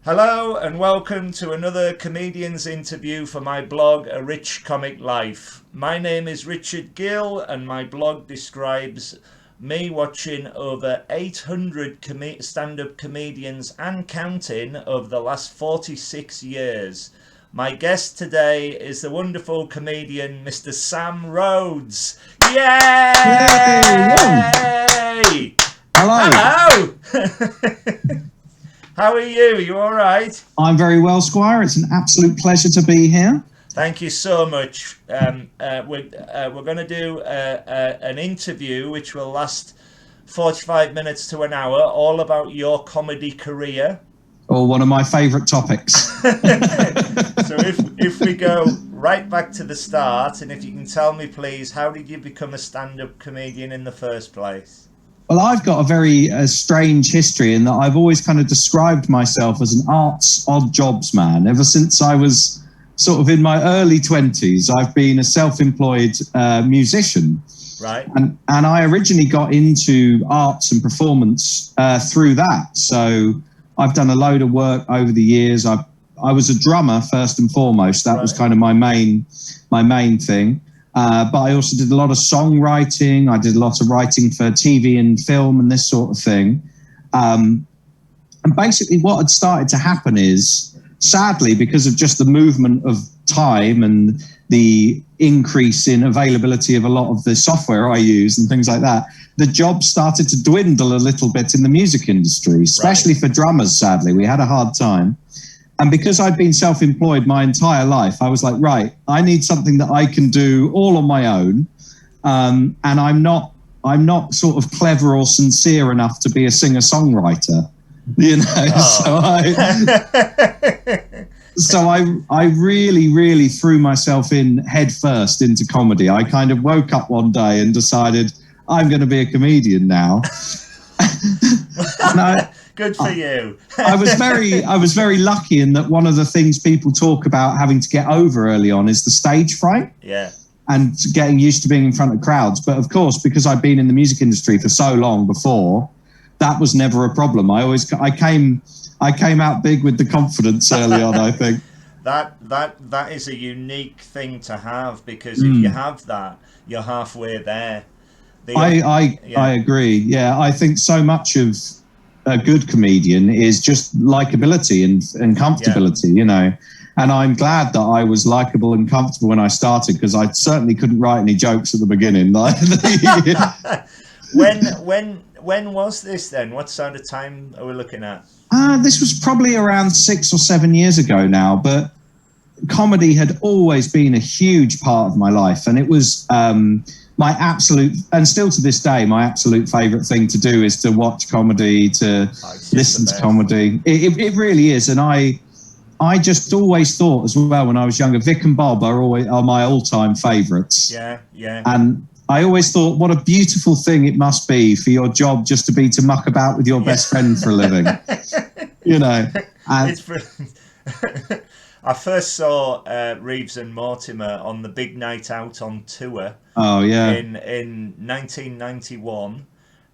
Hello and welcome to another comedian's interview for my blog, Arichcomiclife. My name is Richard Gill and my blog describes me watching over 800 stand-up comedians and counting over the last 46 years. My guest today is the wonderful comedian Mr. Sam Rhodes. Yay! Yay! Hello! Hello! How are you? Are you all right? I'm very well, Squire. It's an absolute pleasure to be here. Thank you so much. We're going to do an interview which will last 45 minutes to an hour, all about your comedy career. Oh, one of my favourite topics. So if we go right back to the start, and if you can tell me, please, how did you become a stand-up comedian in the first place? Well, I've got a very strange history in that I've always kind of described myself as an arts odd jobs man. Ever since I was sort of in my early 20s, I've been a self-employed musician. Right. And I originally got into arts and performance through that. So I've done a load of work over the years. I was a drummer first and foremost. That was kind of my main thing. But I also did a lot of songwriting. I did a lot of writing for TV and film and this sort of thing. And basically what had started to happen is, sadly, because of just the movement of time and the increase in availability of a lot of the software I use and things like that, the jobs started to dwindle a little bit in the music industry, especially for drummers, sadly. We had a hard time. And because I'd been self-employed my entire life, I was like, right, I need something that I can do all on my own. And I'm not sort of clever or sincere enough to be a singer-songwriter, you know. Oh. So I really, really threw myself in head first into comedy. I kind of woke up one day and decided I'm going to be a comedian now. And Good for you. I was very lucky in that one of the things people talk about having to get over early on is the stage fright. Yeah. And getting used to being in front of crowds. But of course, because I've been in the music industry for so long before, that was never a problem. I came out big with the confidence early on, I think. That is a unique thing to have, because if you have that, you're halfway there. I agree. Yeah, I think so much of a good comedian is just likability and comfortability, you know. And I'm glad that I was likable and comfortable when I started, because I certainly couldn't write any jokes at the beginning. When was this then? What sort of time are we looking at? This was probably around 6 or 7 years ago now, but comedy had always been a huge part of my life, and it was my absolute, and still to this day, my absolute favourite thing to do is to watch comedy, to listen to comedy. It really is. And I just always thought as well when I was younger, Vic and Bob are my all-time favourites. Yeah. And I always thought, what a beautiful thing it must be for your job just to be to muck about with your best friend for a living. You know. And I first saw Reeves and Mortimer on the Big Night Out on tour. Oh yeah. In 1991,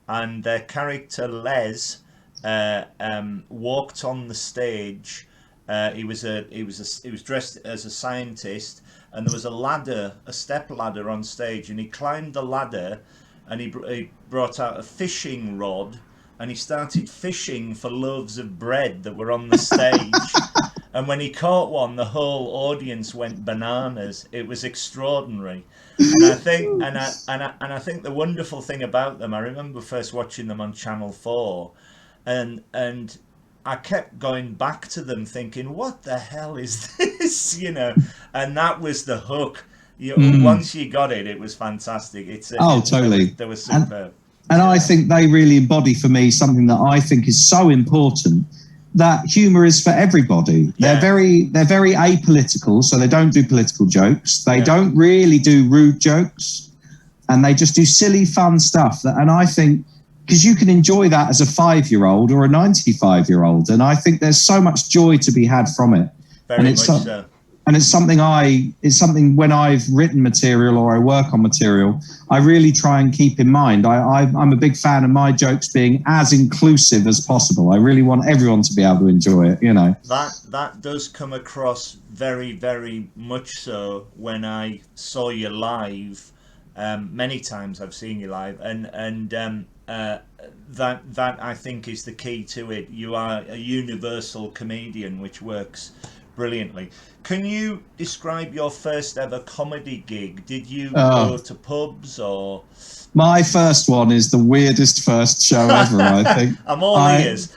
and their character Les walked on the stage. He was dressed as a scientist, and there was a step ladder on stage, and he climbed the ladder, and he brought out a fishing rod, and he started fishing for loaves of bread that were on the stage. And when he caught one, the whole audience went bananas. It was extraordinary. And I think, and I think the wonderful thing about them, I remember first watching them on Channel 4, and I kept going back to them thinking, what the hell is this? You know, and that was the hook. Once you got it, it was fantastic. Totally. They were superb. And I think they really embody for me something that I think is so important, that humor is for everybody. Yeah. They're very apolitical, so they don't do political jokes. They don't really do rude jokes, and they just do silly, fun stuff. And I think, because you can enjoy that as a 5-year-old or a 95-year-old, and I think there's so much joy to be had from it. Very much so. And it's something when I've written material or I work on material, I really try and keep in mind. I'm a big fan of my jokes being as inclusive as possible. I really want everyone to be able to enjoy it, you know. That does come across very, very much so when I saw you live. Many times I've seen you live, and that I think is the key to it. You are a universal comedian, which works brilliantly. Can you describe your first ever comedy gig? Did you go to pubs or? My first one is the weirdest first show ever, I think. I'm all ears.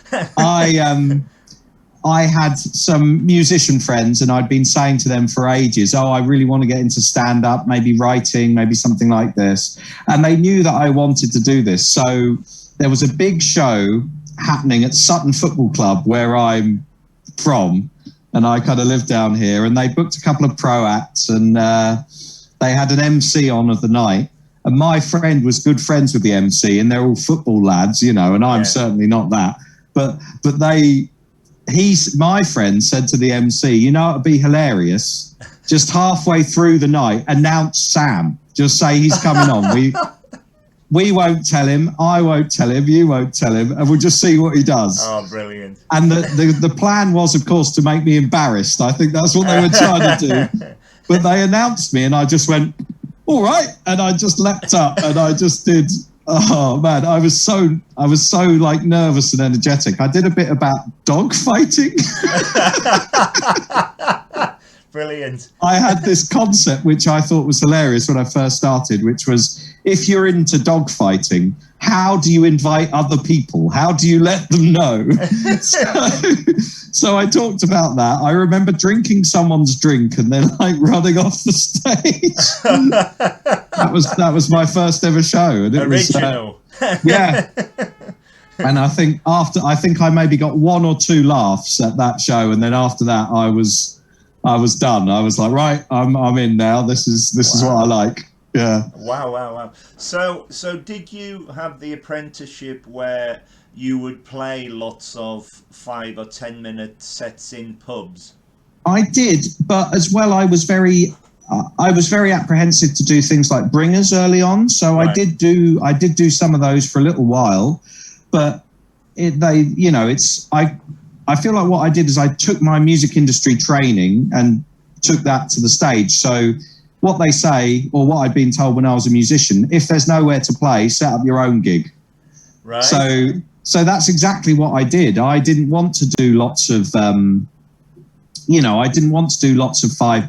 I had some musician friends and I'd been saying to them for ages, I really want to get into stand-up, maybe writing, maybe something like this. And they knew that I wanted to do this. So there was a big show happening at Sutton Football Club, where I'm from, and I kind of live down here. And they booked a couple of pro acts, and they had an MC on of the night. And my friend was good friends with the MC, and they're all football lads, you know, and I'm certainly not that. But my friend said to the MC, you know, it'd be hilarious, just halfway through the night, announce Sam. Just say he's coming on. We won't tell him, I won't tell him, you won't tell him, and we'll just see what he does. Oh, brilliant. And the plan was, of course, to make me embarrassed. I think that's what they were trying to do. But they announced me and I just went, all right. And I just leapt up and I just did. Oh man, I was so like nervous and energetic. I did a bit about dog fighting. Brilliant. I had this concept which I thought was hilarious when I first started, which was, if you're into dog fighting, how do you invite other people? How do you let them know? So I talked about that. I remember drinking someone's drink and then like running off the stage. That was my first ever show. And it Original. Yeah. And I think I maybe got one or two laughs at that show, and then after that I was done. I was like, right, I'm in now. This is what I like. Yeah. Wow. So did you have the apprenticeship where you would play lots of 5 or 10 minute sets in pubs? I did, but as well, I was very apprehensive to do things like bringers early on. So right. I did do some of those for a little while, but I feel like what I did is I took my music industry training and took that to the stage. So what they say, or what I'd been told when I was a musician, if there's nowhere to play, set up your own gig. Right. So that's exactly what I did. I didn't want to do lots of, 5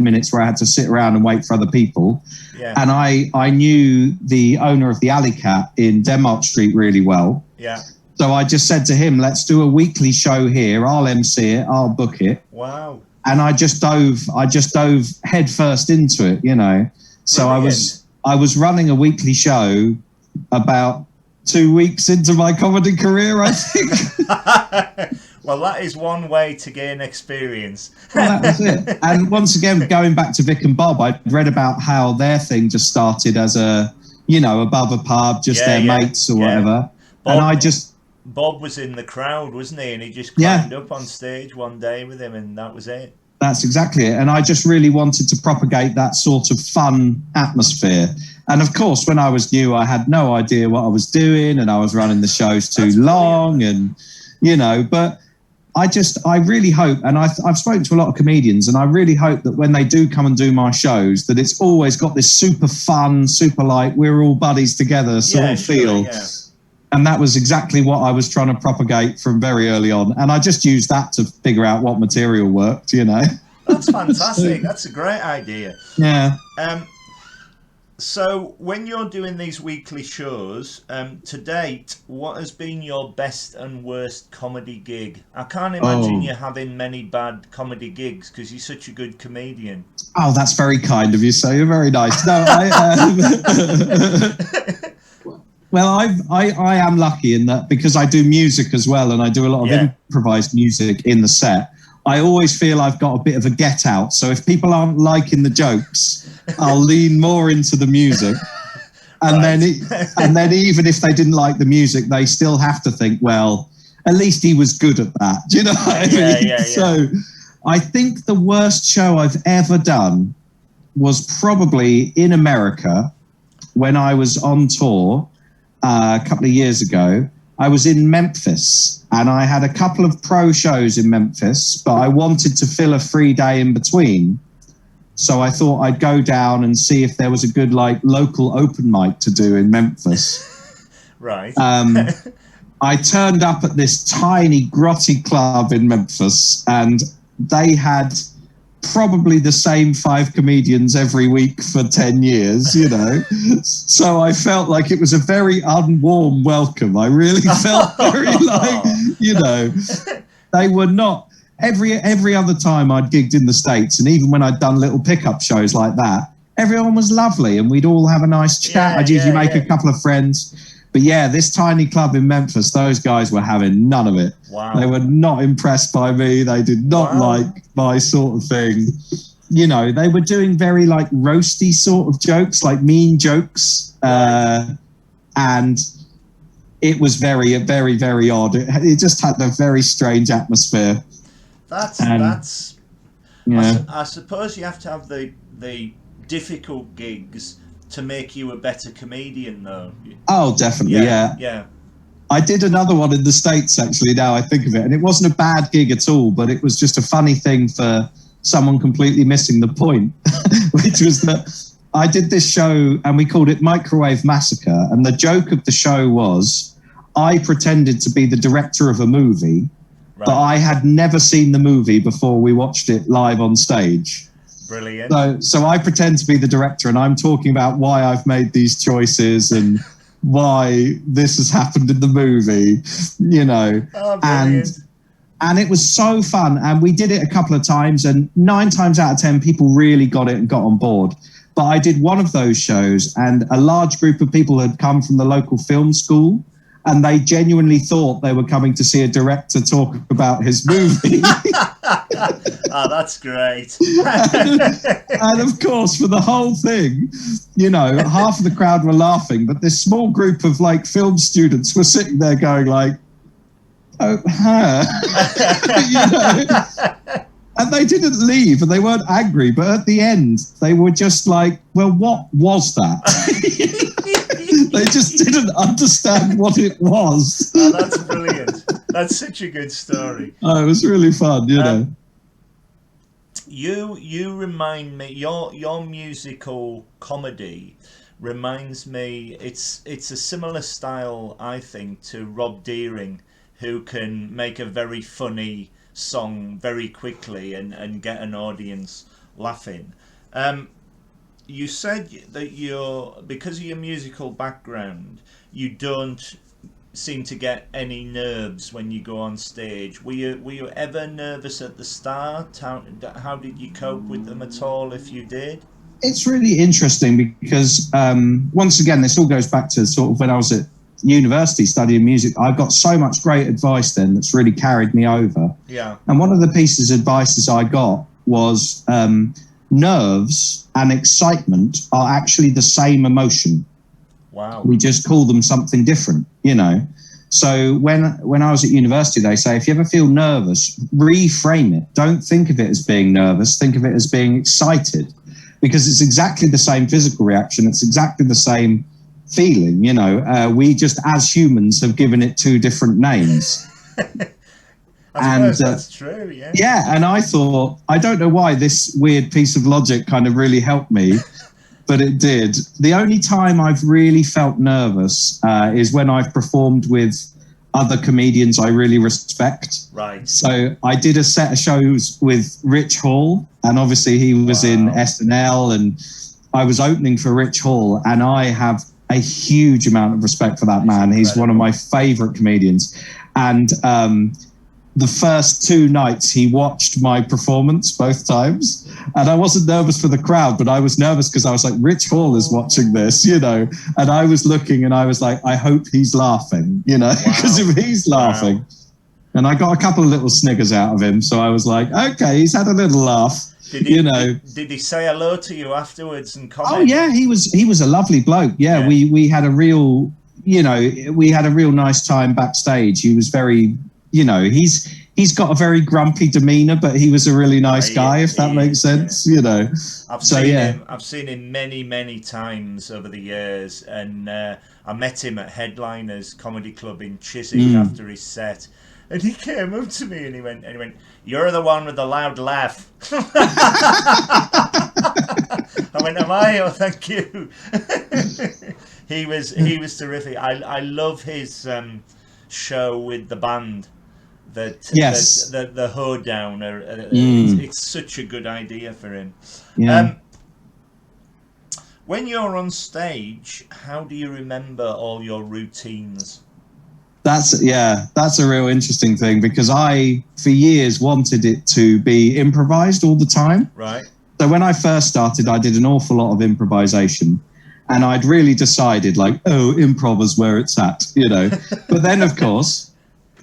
minutes where I had to sit around and wait for other people. Yeah. And I knew the owner of the Alley Cat in Denmark Street really well. Yeah. So I just said to him, let's do a weekly show here. I'll MC it. I'll book it. Wow. And I just dove head first into it, you know. So Brilliant. I was running a weekly show about 2 weeks into my comedy career, I think. Well, that is one way to gain experience. Well, that was it. And once again, going back to Vic and Bob, I read about how their thing just started as above a pub, just their mates or whatever. Bob was in the crowd, wasn't he? And he just climbed up on stage one day with him, and that was it. That's exactly it. And I just really wanted to propagate that sort of fun atmosphere. And of course, when I was new, I had no idea what I was doing, and I was running the shows too long, and but I really hope, and I've spoken to a lot of comedians, and I really hope that when they do come and do my shows, that it's always got this super fun, super like we're all buddies together sort of feel. Yeah. And that was exactly what I was trying to propagate from very early on. And I just used that to figure out what material worked, That's fantastic. That's a great idea. Yeah. So when you're doing these weekly shows, to date, what has been your best and worst comedy gig? I can't imagine you having many bad comedy gigs because you're such a good comedian. Oh, that's very kind of you, so you're very nice. No, well, I am lucky in that because I do music as well, and I do a lot of improvised music in the set. I always feel I've got a bit of a get out. So if people aren't liking the jokes, I'll lean more into the music. And then even if they didn't like the music, they still have to think, well, at least he was good at that. Do you know what I mean? Yeah. So I think the worst show I've ever done was probably in America when I was on tour a couple of years ago. I was in Memphis and I had a couple of pro shows in Memphis, but I wanted to fill a free day in between. So I thought I'd go down and see if there was a good like local open mic to do in Memphis. Right. I turned up at this tiny grotty club in Memphis and they had probably the same 5 comedians every week for 10 years, you know. So I felt like it was a very unwarm welcome. I really felt very like, you know, they were not. Every other time I'd gigged in the States, and even when I'd done little pickup shows like that, everyone was lovely and we'd all have a nice chat. I'd usually make a couple of friends. But yeah, this tiny club in Memphis, those guys were having none of it. Wow. They were not impressed by me. They did not like my sort of thing. You know, they were doing very like roasty sort of jokes, like mean jokes. And it was very, very, very odd. It just had a very strange atmosphere. That's yeah. I suppose you have to have the difficult gigs to make you a better comedian, though. Oh, definitely, yeah. I did another one in the States, actually, now I think of it, and it wasn't a bad gig at all, but it was just a funny thing for someone completely missing the point, which was that I did this show, and we called it Microwave Massacre, and the joke of the show was I pretended to be the director of a movie, but I had never seen the movie before we watched it live on stage. Brilliant. So I pretend to be the director and I'm talking about why I've made these choices and why this has happened in the movie, you know. Oh, and it was so fun. And we did it a couple of times and 9 times out of 10, people really got it and got on board. But I did one of those shows and a large group of people had come from the local film school and they genuinely thought they were coming to see a director talk about his movie. Oh, that's great. and of course, for the whole thing, you know, half of the crowd were laughing, but this small group of like film students were sitting there going like, oh, her. You know? And they didn't leave and they weren't angry, but at the end, they were just like, well, what was that? They just didn't understand what it was. Oh, that's brilliant. That's such a good story. Oh, it was really fun, you know. You remind me, your musical comedy reminds me, it's a similar style, I think, to Rob Deering, who can make a very funny song very quickly and get an audience laughing. You said that because of your musical background, you don't seem to get any nerves when you go on stage. Were you ever nervous at the start? How did you cope with them at all, if you did? It's really interesting because once again, this all goes back to sort of when I was at university studying music. I got so much great advice then that's really carried me over. Yeah. And one of the pieces of advice I got was nerves and excitement are actually the same emotion. Wow. We just call them something different, you know. So when I was at university, they say, if you ever feel nervous, reframe it. Don't think of it as being nervous. Think of it as being excited, because it's exactly the same physical reaction. It's exactly the same feeling, you know. We just, as humans, have given it 2 different names. I suppose that's true, yeah. Yeah, and I thought, I don't know why this weird piece of logic kind of really helped me, but it did. The only time I've really felt nervous is when I've performed with other comedians I really respect. Right. So I did a set of shows with Rich Hall, and obviously he was in SNL, and I was opening for Rich Hall, and I have a huge amount of respect for that man. He's one of my favorite comedians. And the first 2 nights he watched my performance both times, and I wasn't nervous for the crowd, but I was nervous because I was like, Rich Hall is watching this, you know, and I was looking and I was like, I hope he's laughing, you know, because if he's laughing, and I got a couple of little sniggers out of him, so I was like, okay, he's had a little laugh. Did he say hello to you afterwards and comment? Oh yeah, he was a lovely bloke. Yeah. We had a real, you know, we had a real nice time backstage. He was very, you know, he's he's got a very grumpy demeanor, but he was a really nice guy, if that makes sense, you know. I've seen him many times over the years, and I met him at Headliners Comedy Club in Chiswick after his set, and he came up to me and he went, "You're the one with the loud laugh." I went, "Am I? Oh, thank you." He was terrific. I love his show with the band. The hoedown. It's such a good idea for him. Yeah. When you're on stage, how do you remember all your routines? That's a real interesting thing, because I, for years, wanted it to be improvised all the time. Right. So when I first started, I did an awful lot of improvisation, and I'd really decided, like, oh, improv is where it's at, you know. But then, of course,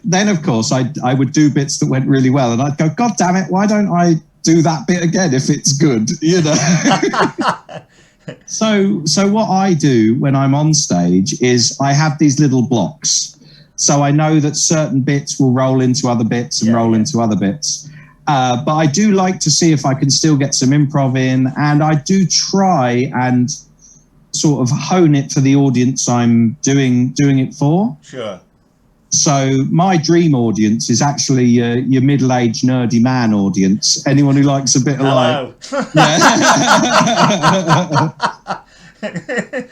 I would do bits that went really well, and I'd go, God damn it, why don't I do that bit again if it's good, you know? So what I do when I'm on stage is I have these little blocks. So I know that certain bits will roll into other bits and roll into other bits. But I do like to see if I can still get some improv in, and I do try and sort of hone it for the audience I'm doing it for. Sure. So my dream audience is actually your middle-aged nerdy man audience. Anyone who likes a bit of Hello.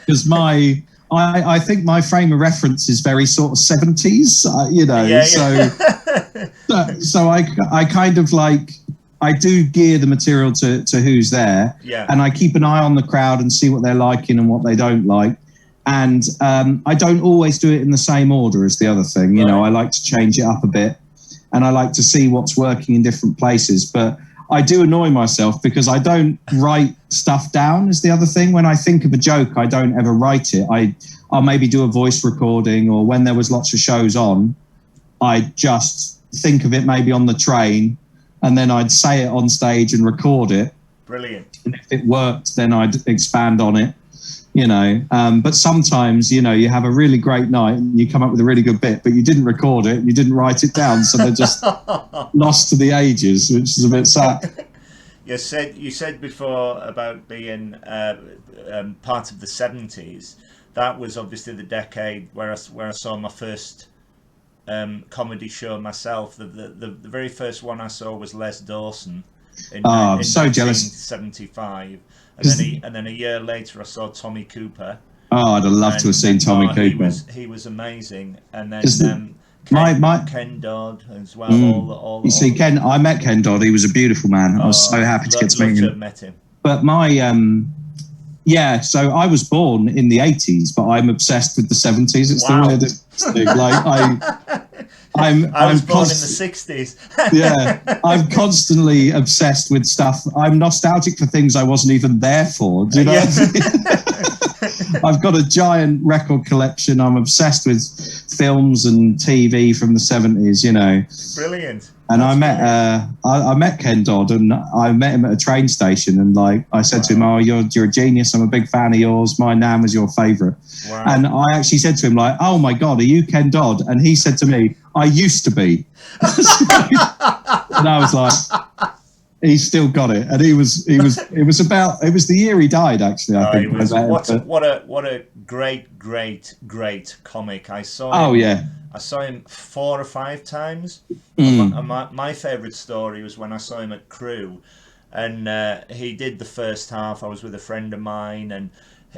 Because I think my frame of reference is very sort of 70s, you know. So I kind of like, I do gear the material to who's there, and I keep an eye on the crowd and see what they're liking and what they don't like. And I don't always do it in the same order as the other thing. You know, I like to change it up a bit, and I like to see what's working in different places. But I do annoy myself because I don't write stuff down is the other thing. When I think of a joke, I don't ever write it. I'll maybe do a voice recording, or when there was lots of shows on, I'd just think of it maybe on the train, and then I'd say it on stage and record it. Brilliant. And if it worked, then I'd expand on it. You know, but sometimes, you know, you have a really great night and you come up with a really good bit, but you didn't record it, you didn't write it down, so they're just lost to the ages, which is a bit sad. You said before about being part of the 70s. That was obviously the decade where I saw my first comedy show myself. The very first one I saw was Les Dawson in so jealous. 1975. And then a year later, I saw Tommy Cooper. Oh, I'd have loved to have seen Tommy Cooper. He was amazing. And then Ken Dodd as well. Ken, I met Ken Dodd. He was a beautiful man. I was so happy to get to meet him. Met him. But so I was born in the 80s, but I'm obsessed with the 70s. It's the weirdest thing. Like I was born in the 60s. I'm constantly obsessed with stuff. I'm nostalgic for things I wasn't even there for. Do you know? I've got a giant record collection. I'm obsessed with films and TV from the 70s, you know. Brilliant. And I met Ken Dodd, and I met him at a train station, and like I said to him, "Oh, you're a genius. I'm a big fan of yours. My Nan was your favourite." Wow. And I actually said to him, like, "Oh my God, are you Ken Dodd?" And he said to me, "I used to be." And I was like, he's still got it. And it was the year he died, actually. I think. What a great comic. I saw him 4 or 5 times. My favourite story was when I saw him at Crew, and he did the first half. I was with a friend of mine, and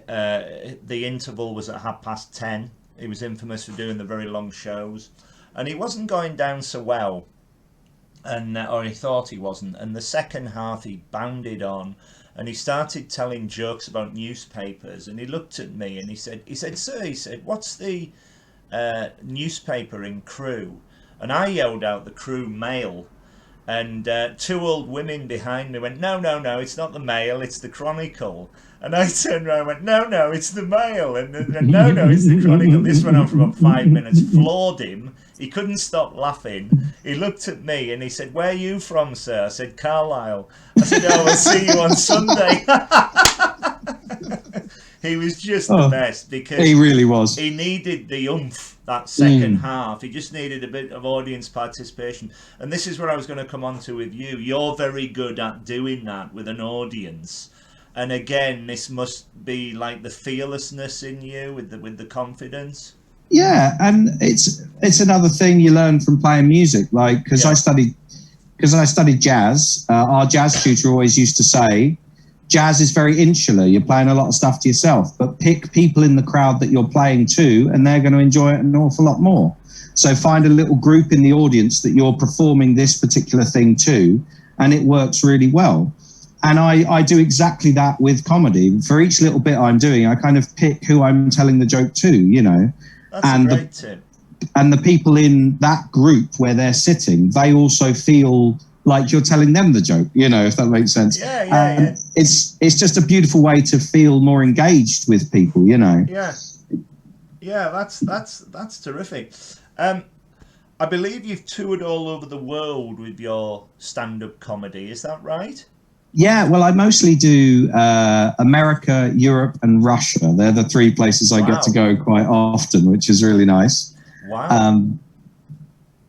the interval was at 10:30. He was infamous for doing the very long shows, and he wasn't going down so well, or he thought he wasn't. And the second half, he bounded on, and he started telling jokes about newspapers. And he looked at me and he said, "Sir," "what's the newspaper in Crew?" And I yelled out the Crew Mail, and 2 old women behind me went, no, it's not the Mail, it's the Chronicle." And I turned around and went, no, it's the Mail, and no, it's the Chronicle. This went on for about 5 minutes, floored him. He couldn't stop laughing. He looked at me and he said, "Where are you from, sir?" I said, "Carlisle." I said, "Oh, I'll see you on Sunday." He was just the best because he really was. He needed the oomph that second half. He just needed a bit of audience participation. And this is where I was going to come on to with you. You're very good at doing that with an audience. And again, this must be like the fearlessness in you with the confidence. Yeah, and it's another thing you learn from playing music. Like, because I studied jazz. Our jazz tutor always used to say, jazz is very insular. You're playing a lot of stuff to yourself, but pick people in the crowd that you're playing to, and they're going to enjoy it an awful lot more. So find a little group in the audience that you're performing this particular thing to, and it works really well. And I do exactly that with comedy. For each little bit I'm doing, I kind of pick who I'm telling the joke to, you know. That's a great tip. And the people in that group where they're sitting, they also feel like you're telling them the joke, you know, if that makes sense. Yeah. It's just a beautiful way to feel more engaged with people, you know. Yeah, that's terrific. I believe you've toured all over the world with your stand-up comedy. Is that right? Yeah, well, I mostly do America, Europe, and Russia. They're the three places I get to go quite often, which is really nice. Wow.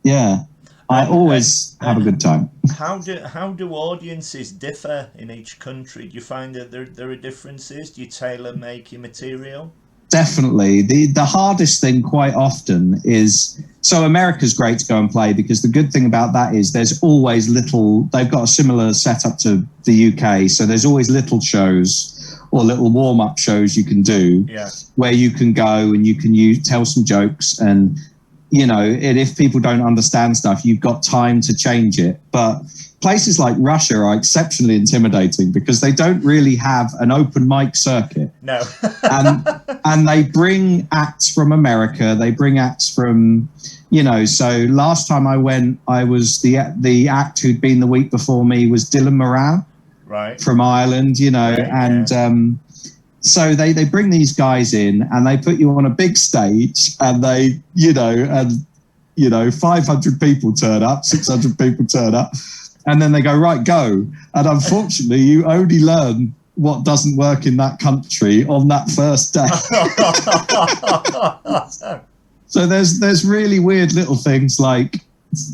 Yeah, I always have a good time. How do audiences differ in each country? Do you find that there are differences? Do you tailor-make your material? Definitely. The hardest thing quite often is, so America's great to go and play because the good thing about that is there's always they've got a similar setup to the UK, so there's always little shows or little warm-up shows you can do where you can go and you can tell some jokes, and you know, and if people don't understand stuff, you've got time to change it. But places like Russia are exceptionally intimidating because they don't really have an open mic circuit. No. and they bring acts from America. They bring acts from, you know, so last time I went, I was the act who'd been the week before me was Dylan Moran. Right. From Ireland, you know, so they bring these guys in and they put you on a big stage and they, you know, 500 people turn up, 600 people turn up. And then they go, right, go. And unfortunately, you only learn what doesn't work in that country on that first day. So there's really weird little things, like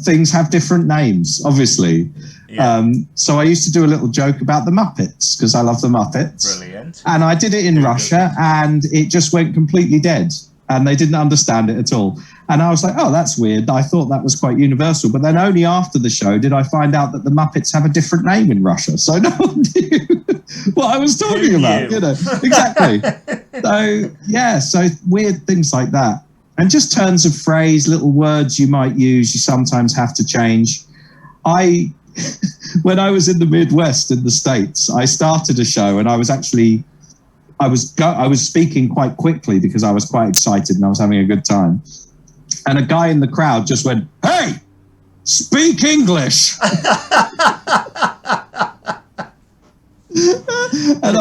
things have different names, obviously. Yeah. So I used to do a little joke about the Muppets because I love the Muppets. Brilliant. And I did it in Russia and it just went completely dead. And they didn't understand it at all. And I was like, oh, that's weird. I thought that was quite universal. But then only after the show did I find out that the Muppets have a different name in Russia. So no one knew what I was talking about, you know. Exactly. So, yeah, so weird things like that. And just turns of phrase, little words you might use, you sometimes have to change. When I was in the Midwest in the States, I started a show and I was speaking quite quickly because I was quite excited and I was having a good time. And a guy in the crowd just went, "Hey, speak English." And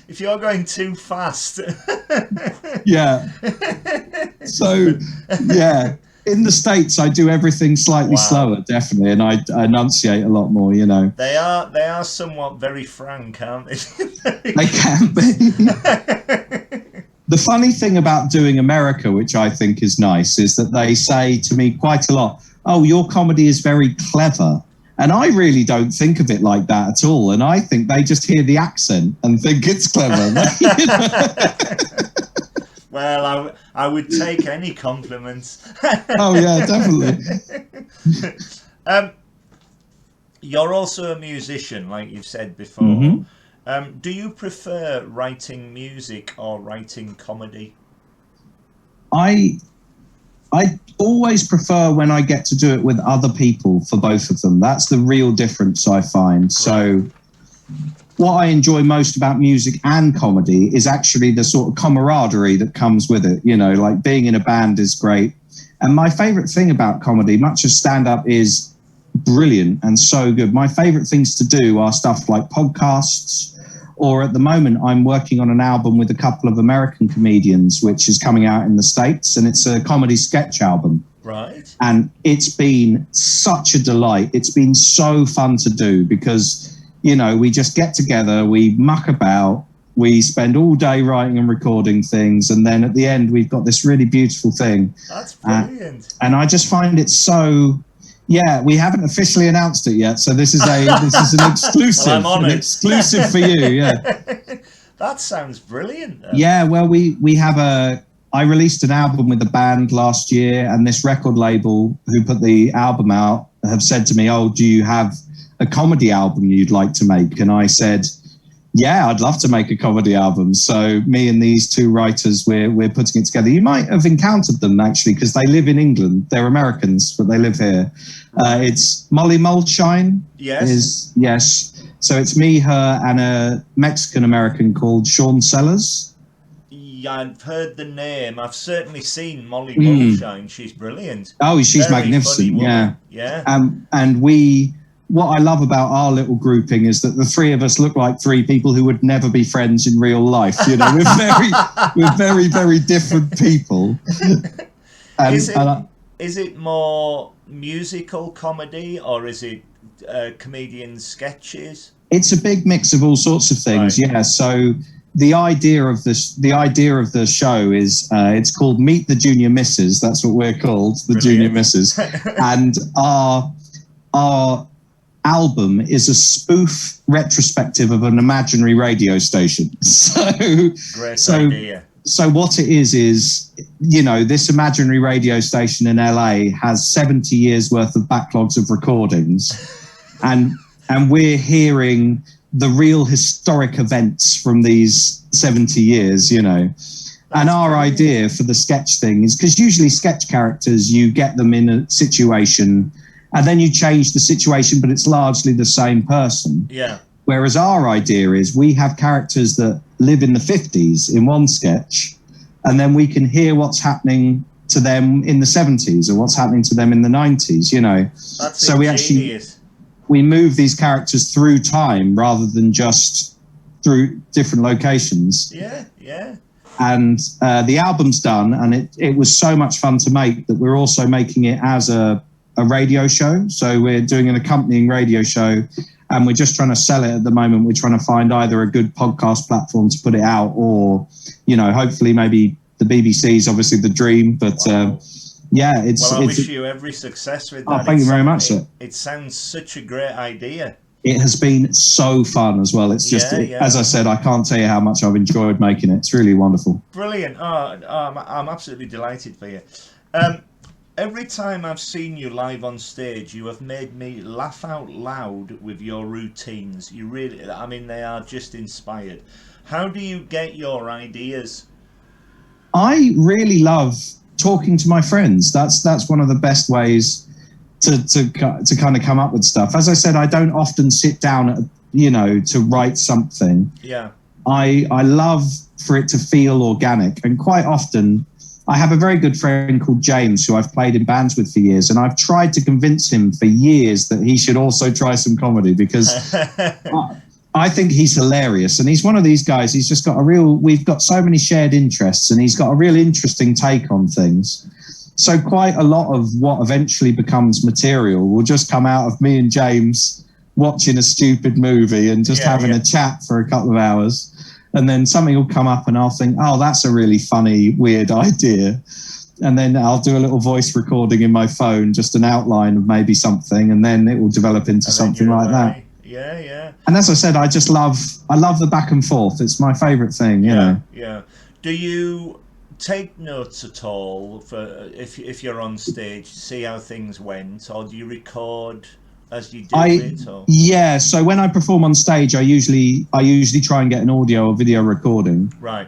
if you're going too fast. Yeah. So, yeah. In the States, I do everything slightly slower, definitely, and I enunciate a lot more, you know. They are somewhat very frank, aren't they? They can be. The funny thing about doing America, which I think is nice, is that they say to me quite a lot, "Oh, your comedy is very clever." And I really don't think of it like that at all. And I think they just hear the accent and think it's clever. Well, I would take any compliments. Oh, yeah, definitely. You're also a musician, like you've said before. Mm-hmm. Do you prefer writing music or writing comedy? I always prefer when I get to do it with other people for both of them. That's the real difference I find. Right. So what I enjoy most about music and comedy is actually the sort of camaraderie that comes with it. You know, like being in a band is great. And my favorite thing about comedy, much as stand-up is brilliant and so good, my favorite things to do are stuff like podcasts, or at the moment I'm working on an album with a couple of American comedians, which is coming out in the States, and it's a comedy sketch album. Right. And it's been such a delight. It's been so fun to do because, you know, we just get together, we muck about, We spend all day writing and recording things, and then at the end we've got this really beautiful thing. That's brilliant. And I just find it so. Yeah, we haven't officially announced it yet, so this is an exclusive. Well, I'm on an it. exclusive for you. Yeah. That sounds brilliant. Though. Yeah, well, we have I released an album with the band last year, and this record label who put the album out have said to me, "Oh, do you have a comedy album you'd like to make?" And I said, "Yeah, I'd love to make a comedy album." So me and these two writers, we're putting it together. You might have encountered them actually, because they live in England. They're Americans, but they live here. It's Molly Mulshine. Yes. Yes. So it's me, her, and a Mexican American called Sean Sellers. Yeah, I've heard the name. I've certainly seen Molly Mulshine. She's brilliant. Oh, she's Very magnificent. funny Yeah. Yeah. And what I love about our little grouping is that the three of us look like three people who would never be friends in real life. You know, we're very, very different people. Is it more musical comedy, or is it comedian sketches? It's a big mix of all sorts of things. Right. Yeah. So the idea of the show is it's called Meet the Junior Misses. That's what we're called, the Brilliant. Junior Misses. And our album is a spoof retrospective of an imaginary radio station. Great idea. So what it is, you know, this imaginary radio station in LA has 70 years worth of backlogs of recordings, and we're hearing the real historic events from these 70 years, you know. And our idea for the sketch thing is, because usually sketch characters, you get them in a situation and then you change the situation, but it's largely the same person. Yeah. Whereas our idea is we have characters that live in the 50s in one sketch, and then we can hear what's happening to them in the 70s or what's happening to them in the 90s, you know. That's so we move these characters through time rather than just through different locations. Yeah, yeah. And the album's done, and it was so much fun to make that we're also making it as a radio show. So we're doing an accompanying radio show, and we're just trying to sell it at the moment. We're trying to find either a good podcast platform to put it out, or, you know, hopefully maybe the BBC's obviously the dream, but wow. Yeah, I wish you every success with that. Oh, thank you very much, sir. It sounds such a great idea. It has been so fun as well. It's just, as I said, I can't tell you how much I've enjoyed making it. It's really wonderful. Brilliant. I'm absolutely delighted for you. Every time I've seen you live on stage, you have made me laugh out loud with your routines. You really, I mean, they are just inspired. How do you get your ideas? I really love talking to my friends. That's one of the best ways to kind of come up with stuff. As I said, I don't often sit down, to write something. Yeah. I love for it to feel organic, and quite often I have a very good friend called James who I've played in bands with for years, and I've tried to convince him for years that he should also try some comedy, because I think he's hilarious, and he's one of these guys. He's just got we've got so many shared interests, and he's got a real interesting take on things. So quite a lot of what eventually becomes material will just come out of me and James watching a stupid movie and just having a chat for a couple of hours. And then something will come up and I'll think, oh, that's a really funny, weird idea. And then I'll do a little voice recording in my phone, just an outline of maybe something, and then it will develop into something like that. Yeah, yeah. And as I said, I love the back and forth. It's my favourite thing, you know. Yeah. Do you take notes at all for if you're on stage to see how things went, or do you record as you do it? Or? Yeah, so when I perform on stage, I usually try and get an audio or video recording. Right.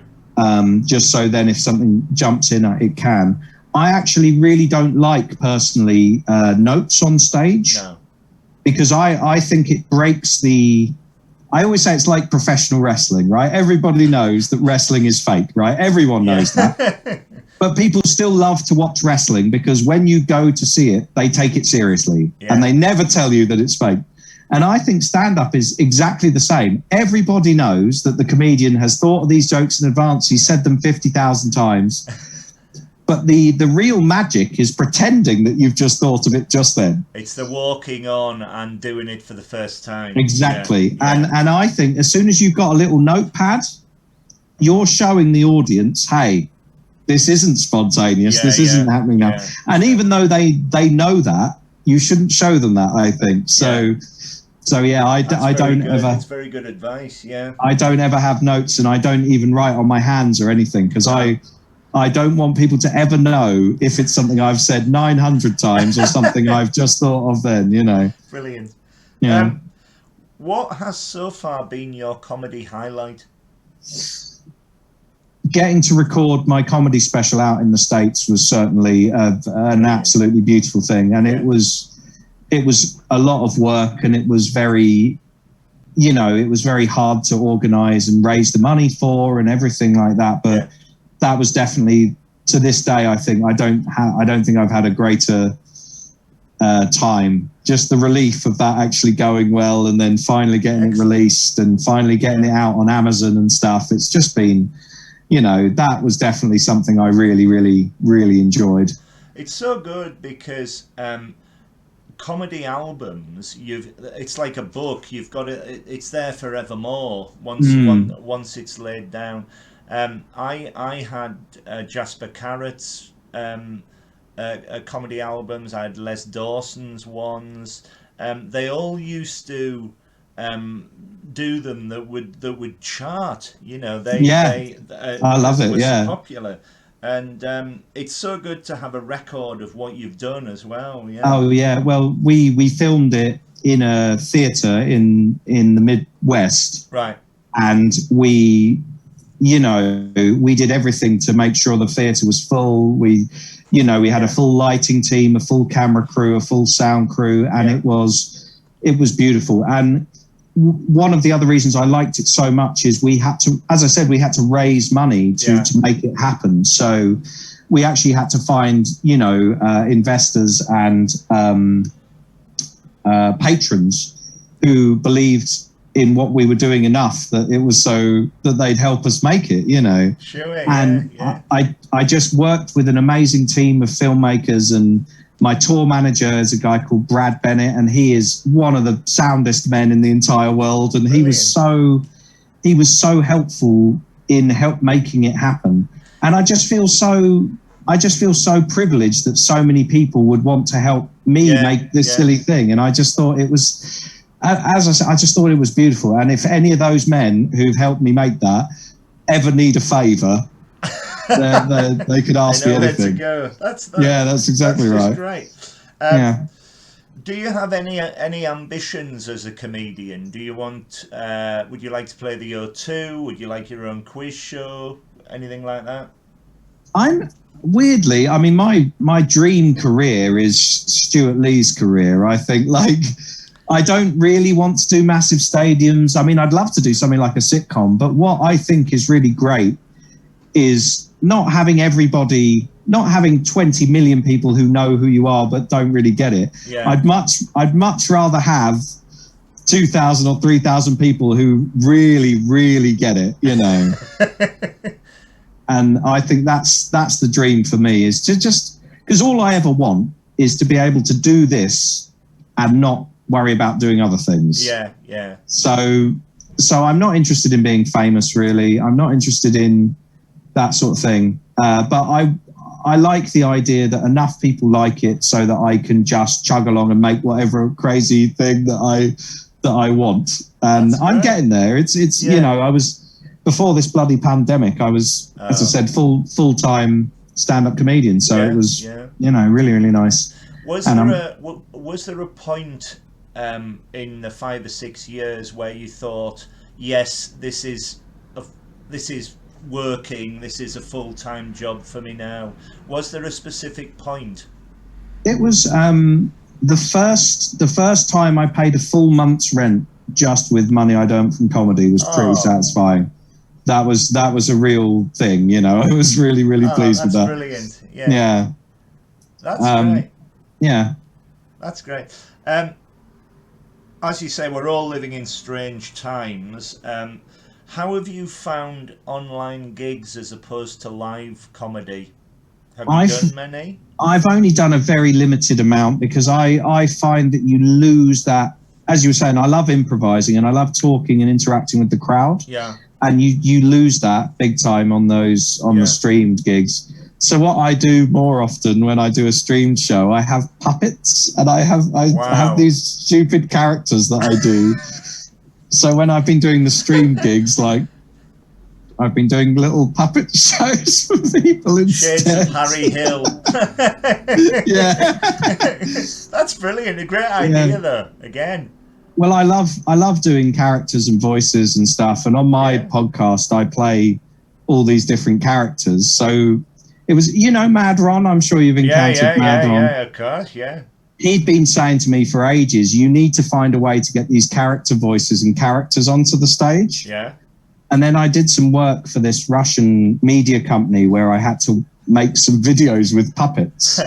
Just so then if something jumps in, it can. I actually really don't like, personally, notes on stage. No. Because I think it breaks I always say it's like professional wrestling, right? Everybody knows that wrestling is fake, right? Everyone knows that. But people still love to watch wrestling because when you go to see it, they take it seriously and they never tell you that it's fake. And I think stand-up is exactly the same. Everybody knows that the comedian has thought of these jokes in advance. He's said them 50,000 times. But the real magic is pretending that you've just thought of it just then. It's the walking on and doing it for the first time. Exactly. Yeah. And I think as soon as you've got a little notepad you're showing the audience, hey, this isn't spontaneous. This isn't happening now. And even though they know that, you shouldn't show them that, I think. So I don't ever. It's very good advice. Yeah. I don't ever have notes, and I don't even write on my hands or anything, because I don't want people to ever know if it's something I've said 900 times or something I've just thought of then, you know. Brilliant. Yeah. What has so far been your comedy highlight? Getting to record my comedy special out in the States was certainly an absolutely beautiful thing. And it was a lot of work, and it was very, you know, it was very hard to organize and raise the money for and everything like that. But that was definitely, to this day, I think I don't think I've had a greater time. Just the relief of that actually going well, and then finally getting it released and finally getting it out on Amazon and stuff. It's just been, you know, that was definitely something I really, really, really enjoyed. It's so good because comedy albums, it's like a book. You've got it's there forevermore once it's laid down. I had Jasper Carrot's comedy albums. I had Les Dawson's ones. They all used to do them that would chart. You know, I love it. Yeah, popular. And it's so good to have a record of what you've done as well. Yeah. Oh yeah. Well, we filmed it in a theatre in the Midwest. Right. And we did everything to make sure the theatre was full. We had a full lighting team, a full camera crew, a full sound crew, and it was beautiful. And one of the other reasons I liked it so much is we had to raise money to make it happen. So we actually had to find, investors and patrons who believed in what we were doing enough that it was so that they'd help us make it, you know. Sure, and I just worked with an amazing team of filmmakers, and my tour manager is a guy called Brad Bennett, and he is one of the soundest men in the entire world. And he was so helpful in making it happen. And I just feel so privileged that so many people would want to help me make this silly thing. And I just thought it was, as I said, I just thought it was beautiful. And if any of those men who've helped me make that ever need a favor, they could ask me anything. That's exactly right. Great. Do you have any ambitions as a comedian? Do you want? Would you like to play the O2? Would you like your own quiz show? Anything like that? Weirdly, I mean, my dream career is Stuart Lee's career. I think, I don't really want to do massive stadiums. I mean, I'd love to do something like a sitcom, but what I think is really great is not having 20 million people who know who you are but don't really get it. Yeah. I'd much rather have 2,000 or 3,000 people who really, really get it, you know. And I think that's the dream for me, is to just, because all I ever want is to be able to do this and not worry about doing other things. Yeah. So I'm not interested in being famous, really. I'm not interested in that sort of thing. But I like the idea that enough people like it so that I can just chug along and make whatever crazy thing that I want. And I'm getting there. It's I was, before this bloody pandemic, I was, as I said, full-time stand-up comedian. So it was, really, really nice. Was there a point in the 5 or 6 years where you thought, yes, this is working, this is a full-time job for me now? Was there a specific point? It was the first time I paid a full month's rent just with money I'd earned from comedy was pretty satisfying. That was a real thing, you know. I was really, really pleased with that. That's brilliant. Yeah. That's great. Yeah. That's great. As you say, we're all living in strange times. How have you found online gigs as opposed to live comedy? Have you done many? I've only done a very limited amount, because I find that you lose that, as you were saying, I love improvising and I love talking and interacting with the crowd. Yeah. and you lose that big time on those the streamed gigs. So what I do more often when I do a streamed show, I have puppets, and I have these stupid characters that I do. So when I've been doing the streamed gigs, like I've been doing little puppet shows for people instead. Shades of Harry Hill. Yeah, that's brilliant. A great idea, though. Again. Well, I love doing characters and voices and stuff, and on my podcast, I play all these different characters. So it was, Mad Ron. I'm sure you've encountered Mad Ron. Yeah, of course, yeah. He'd been saying to me for ages, you need to find a way to get these character voices and characters onto the stage. Yeah. And then I did some work for this Russian media company where I had to make some videos with puppets.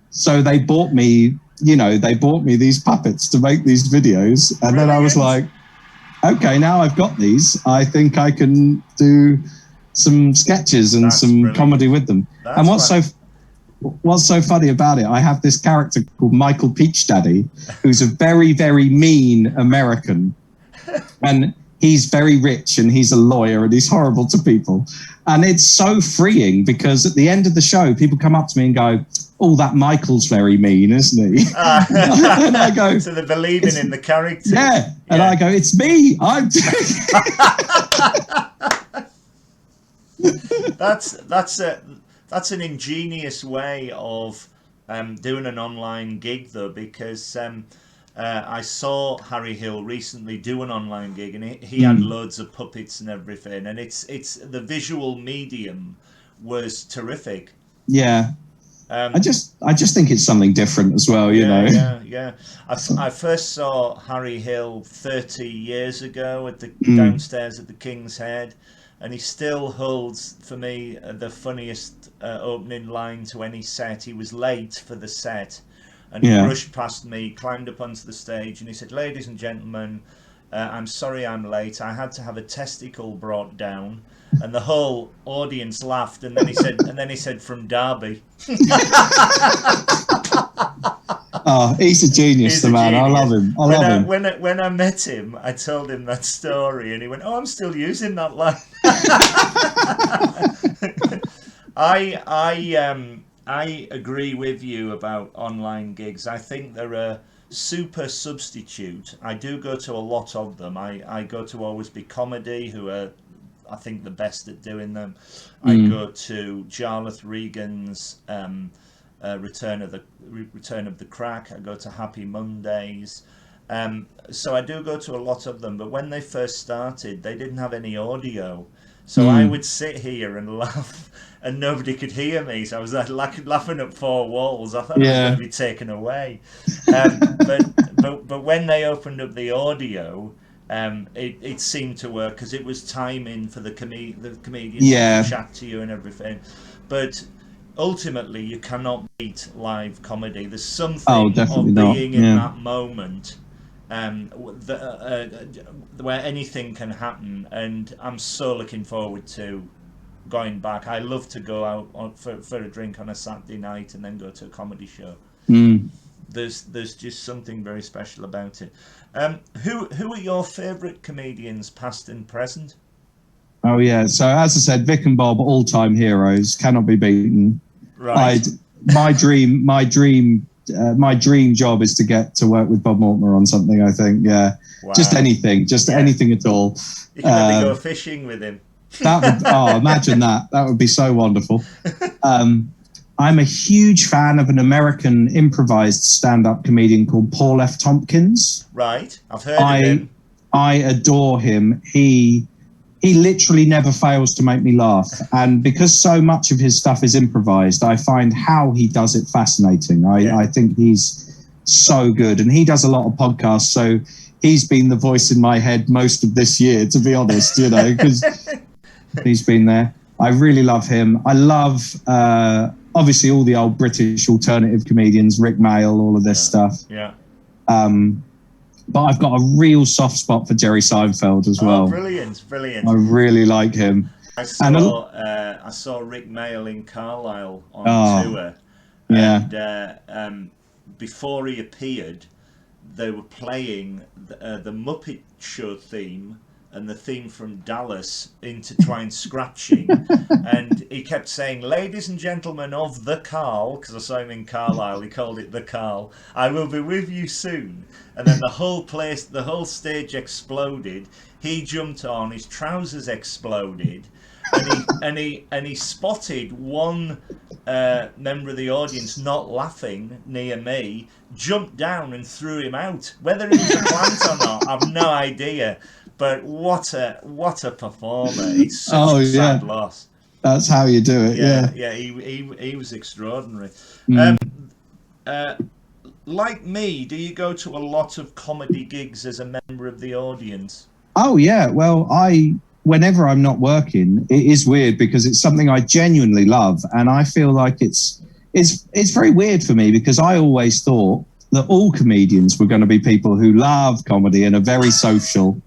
So they bought me, these puppets to make these videos. And then I was like, okay, now I've got these. I think I can do some sketches and some comedy with them. And what's so funny about it, I have this character called Michael Peach Daddy, who's a very, very mean American. And he's very rich, and he's a lawyer, and he's horrible to people. And it's so freeing, because at the end of the show, people come up to me and go, oh, that Michael's very mean, isn't he? And I go... So they're believing in the character. Yeah. And I go, it's me. I'm... That's an ingenious way of doing an online gig, though, because I saw Harry Hill recently do an online gig, and he had loads of puppets and everything, and it's the visual medium was terrific. Yeah. I just think it's something different as well, you know. Yeah. I first saw Harry Hill 30 years ago at the downstairs at the King's Head, and he still holds for me the funniest opening line to any set. He was late for the set, and he rushed past me, climbed up onto the stage, and he said, "Ladies and gentlemen, I'm sorry I'm late. I had to have a testicle brought down." And the whole audience laughed, and then he said, "From Derby." Oh, he's a genius, the man. Genius. I love him. I love him. When I met him, I told him that story, and he went, "Oh, I'm still using that line." I agree with you about online gigs. I think they're a super substitute. I do go to a lot of them. I go to Always Be Comedy, who are, I think, the best at doing them. I go to Jarlath Regan's Return of the Crack. I go to Happy Mondays. So I do go to a lot of them. But when they first started, they didn't have any audio. So I would sit here and laugh, and nobody could hear me. So I was like laughing at four walls. I thought I was going to be taken away. But when they opened up the audio, it seemed to work, because it was timing for the comedians to chat to you and everything. But ultimately, you cannot beat live comedy. There's something of being in that moment where anything can happen, and I'm so looking forward to going back. I love to go out for a drink on a Saturday night and then go to a comedy show. There's just something very special about it. Who are your favourite comedians, past and present? Oh yeah, so as I said, Vic and Bob, all-time heroes, cannot be beaten. Right. My dream job is to get to work with Bob Mortimer on something. I think, wow. Just anything at all. You can maybe go fishing with him. That would, imagine that. That would be so wonderful. I'm a huge fan of an American improvised stand-up comedian called Paul F. Tompkins. Right, I've heard of him. I adore him. He literally never fails to make me laugh. And because so much of his stuff is improvised, I find how he does it fascinating. I think he's so good. And he does a lot of podcasts, so he's been the voice in my head most of this year, to be honest, because he's been there. I really love him. I love, obviously, all the old British alternative comedians, Rick Mail, all of this stuff. Yeah. But I've got a real soft spot for Jerry Seinfeld as well. Brilliant. I really like him. I saw Rick Mail in Carlisle on tour. Yeah. And before he appeared, they were playing the Muppet Show theme and the theme from Dallas intertwined scratching, and he kept saying, "Ladies and gentlemen of the Carl," because I saw him in Carlisle, he called it the Carl. "I will be with you soon." And then the whole stage exploded. He jumped on, his trousers exploded, and he spotted one member of the audience not laughing near me, jumped down and threw him out. Whether it was a plant or not, I've no idea. But what a performer! It's such a sad loss. That's how you do it. Yeah. He was extraordinary. Mm. Like me, do you go to a lot of comedy gigs as a member of the audience? Oh yeah. Well, whenever I'm not working, it is weird because it's something I genuinely love, and I feel like it's very weird for me because I always thought that all comedians were going to be people who love comedy and are very social.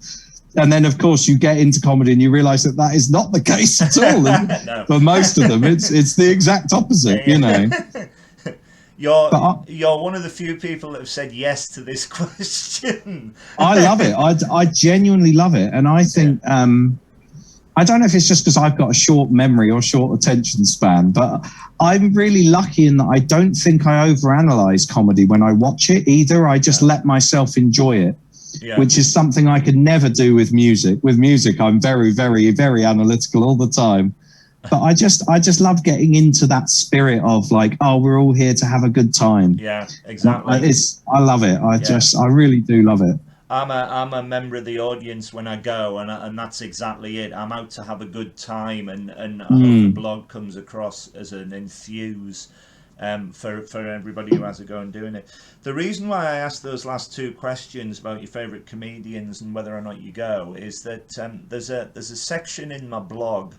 And then, of course, you get into comedy and you realise that is not the case at all. No. For most of them, it's the exact opposite, you know. You're one of the few people that have said yes to this question. I love it. I genuinely love it. And I think, I don't know if it's just because I've got a short memory or short attention span, but I'm really lucky in that I don't think I overanalyze comedy when I watch it either. I just let myself enjoy it. Yeah. Which is something I could never do with music. With music, I'm very, very, very analytical all the time. But I just love getting into that spirit of like, oh, we're all here to have a good time. Yeah, exactly. I love it. I really do love it. I'm a member of the audience when I go, and that's exactly it. I'm out to have a good time, and I hope the blog comes across as an enthuse. For everybody who has a go and doing it. The reason why I asked those last two questions about your favourite comedians and whether or not you go is that there's a section in my blog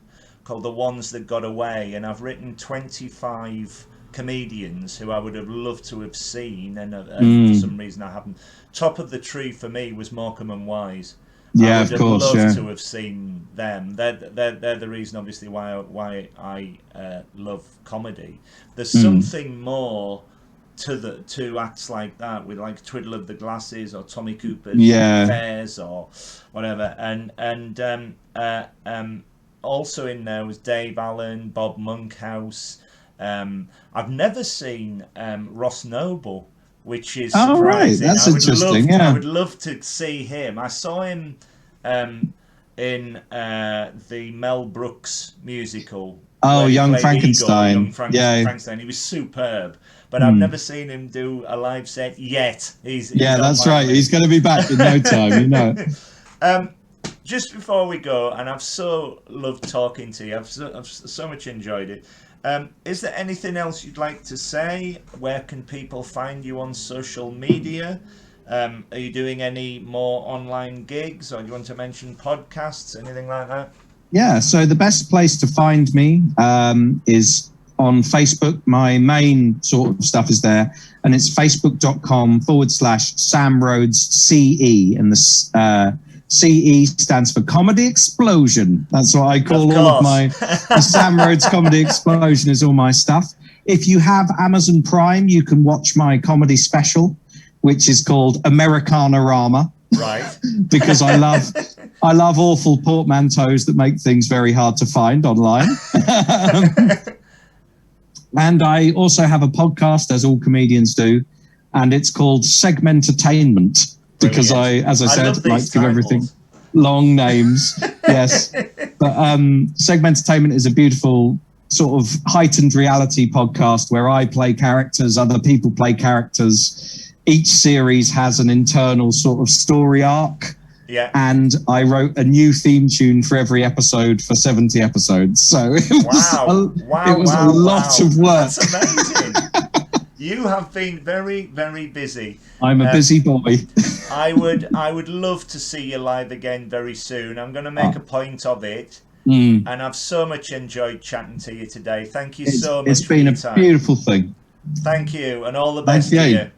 called The Ones That Got Away, and I've written 25 comedians who I would have loved to have seen, and for some reason I haven't. Top of the tree for me was Morecambe and Wise. Yeah, I would of course. have loved yeah. to have seen them. They're the reason, obviously, why I love comedy. There's something more to acts like that, with like Twiddle of the Glasses or Tommy Cooper's Fairs or whatever. And also in there was Dave Allen, Bob Monkhouse. I've never seen Ross Noble, which is surprising. Right. That's interesting. I would love to see him. I saw him in the Mel Brooks musical. Young Frankenstein. Young Frankenstein. He was superb, but I've never seen him do a live set yet. He's that's right. He's going to be back in no time. You know. Just before we go, and I've so loved talking to you. I've so much enjoyed it. Is there anything else you'd like to say? Where can people find you on social media? Are you doing any more online gigs, or do you want to mention podcasts, anything like that? Yeah, so the best place to find me is on Facebook. My main sort of stuff is there, and it's facebook.com/Sam Rhodes CE, and the CE stands for Comedy Explosion. That's what I call all of my the Sam Rhodes Comedy Explosion is all my stuff. If you have Amazon Prime, you can watch my comedy special, which is called Americana-rama. Right. Because I love awful portmanteaus that make things very hard to find online. And I also have a podcast, as all comedians do, and it's called Segmentertainment. Because as I said, like to give everything long names. Yes. But Segmentertainment is a beautiful sort of heightened reality podcast where I play characters, other people play characters. Each series has an internal sort of story arc. Yeah. And I wrote a new theme tune for every episode for 70 episodes. So it was a lot of work. That's amazing. You have been very, very busy. I'm a busy boy. I would love to see you live again very soon. I'm going to make a point of it. And I've so much enjoyed chatting to you today. Thank you so much. It's been a beautiful thing. Thank you, and all the best to you.